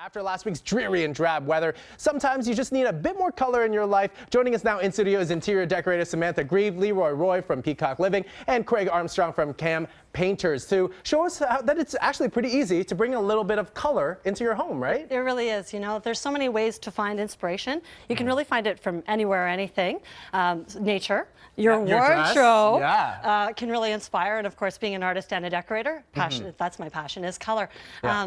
After last week's dreary and drab weather, sometimes you just need a bit more color in your life. Joining us now in studio is interior decorator Samantha Grieve, Leroy Roy from Peacock Living, and Craig Armstrong from Cam Painters to show us that it's actually pretty easy to bring a little bit of color into your home, right? It really is. You know, there's so many ways to find inspiration. You can really find it from anywhere or anything. Nature, your wardrobe can really inspire, and of course, being an artist and a decorator, that's my passion, is color.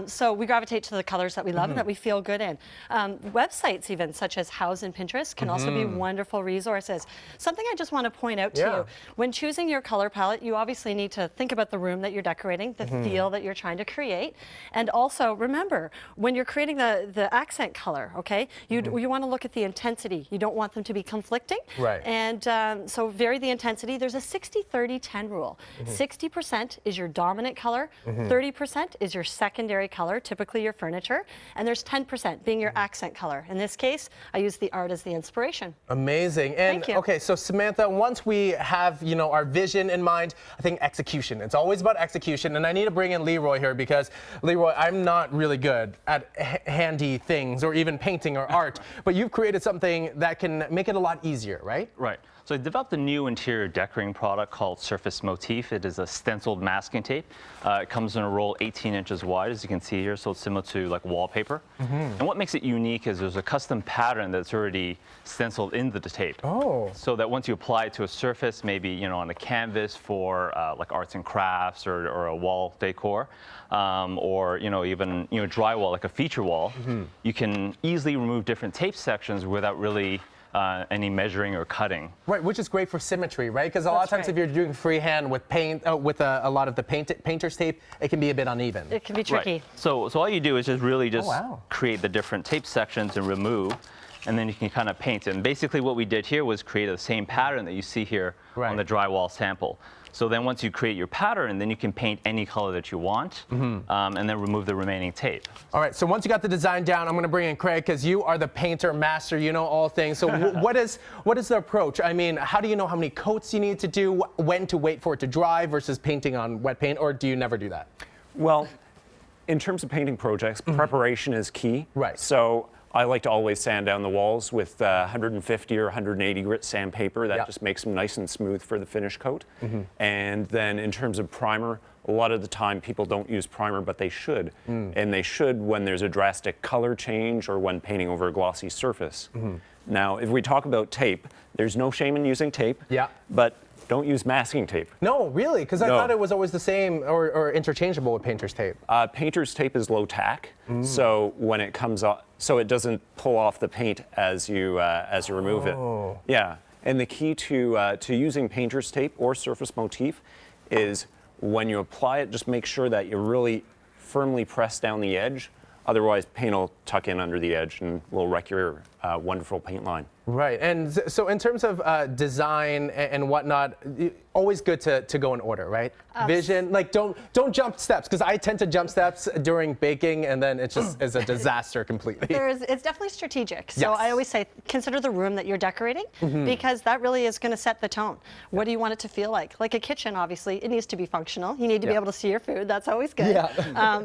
So we gravitate to the colors that we love and that we feel good in. Websites even, such as Houzz and Pinterest, can also be wonderful resources. Something I just want to point out to you, when choosing your color palette, you obviously need to think about the room that you're decorating, the feel that you're trying to create, and also remember, when you're creating the accent color, okay, you want to look at the intensity. You don't want them to be conflicting. Right. And so vary the intensity. There's a 60-30-10 rule. 60% is your dominant color, 30% is your secondary color, typically your furniture, and there's 10% being your accent color. In this case, I use the art as the inspiration. Amazing. And Thank you. Okay, so Samantha, once we have, you know, our vision in mind, I think execution. It's always about execution, and I need to bring in Leroy here because, Leroy, I'm not really good at handy things or even painting or art, but you've created something that can make it a lot easier, right? Right. So I developed a new interior decorating product called Surface Motif. It is a stenciled masking tape. It comes in a roll 18 inches wide, as you can see here, so it's similar to like wallpaper. And what makes it unique is there's a custom pattern that's already stenciled into the tape. Oh. So that once you apply it to a surface, maybe, you know, on a canvas for like arts and crafts or a wall decor, or, you know, even, you know, drywall, like a feature wall, you can easily remove different tape sections without really any measuring or cutting. Right, which is great for symmetry, right? Because a lot of times if you're doing freehand with paint, with a lot of the painter's tape, it can be a bit uneven. It can be tricky. Right. So all you do is just really create the different tape sections and remove, and then you can kind of paint it. And basically what we did here was create the same pattern that you see here on the drywall sample. So then once you create your pattern, then you can paint any color that you want, and then remove the remaining tape. All right, so once you got the design down, I'm going to bring in Craig because you are the painter master. You know all things. So what is the approach? I mean, how do you know how many coats you need to do, when to wait for it to dry versus painting on wet paint, or do you never do that? Well, in terms of painting projects, preparation is key. Right. So I like to always sand down the walls with 150 or 180 grit sandpaper. That just makes them nice and smooth for the finish coat. And then in terms of primer, a lot of the time people don't use primer, but they should. And they should when there's a drastic color change or when painting over a glossy surface. Now, if we talk about tape, there's no shame in using tape. But don't use masking tape. No, really? Because I thought it was always the same or interchangeable with painter's tape. Painter's tape is low tack, so when it comes off, so it doesn't pull off the paint as you remove it. Yeah, and the key to using painter's tape or surface motif is when you apply it, just make sure that you really firmly press down the edge. Otherwise, paint will tuck in under the edge and will wreck your wonderful paint line. Right, and so in terms of design and whatnot, always good to go in order, right? Vision, like don't jump steps, because I tend to jump steps during baking, and then it just is a disaster completely. It's definitely strategic. So I always say, consider the room that you're decorating, because that really is going to set the tone. What do you want it to feel like? Like a kitchen, obviously, it needs to be functional. You need to be able to see your food. That's always good.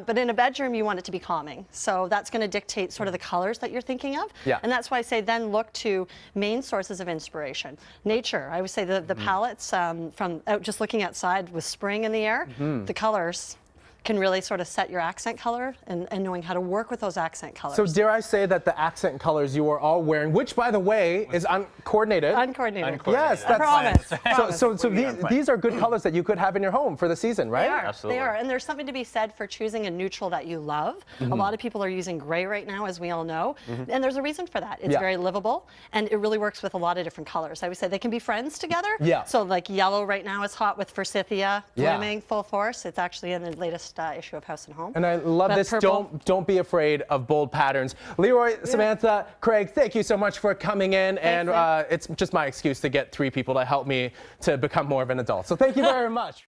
But in a bedroom, you want it to be calming. So that's going to dictate sort of the colors that you're thinking of. And that's why I say then look to main sources of inspiration. Nature, I would say the palettes from just looking outside with spring in the air, the colors can really sort of set your accent color and knowing how to work with those accent colors. So dare I say that the accent colors you are all wearing, which by the way is uncoordinated. Uncoordinated. Yes, that's So these are good colors that you could have in your home for the season, right? They are. Absolutely. They are. And there's something to be said for choosing a neutral that you love. A lot of people are using gray right now, as we all know. And there's a reason for that. It's very livable, and it really works with a lot of different colors. I would say they can be friends together. So like yellow right now is hot with forsythia blooming full force. It's actually in the latest issue of House and Home. And I love this. Purple. Don't be afraid of bold patterns. Leroy, Samantha, Craig, thank you so much for coming in. And it's just my excuse to get 3 people to help me to become more of an adult. So thank you very much.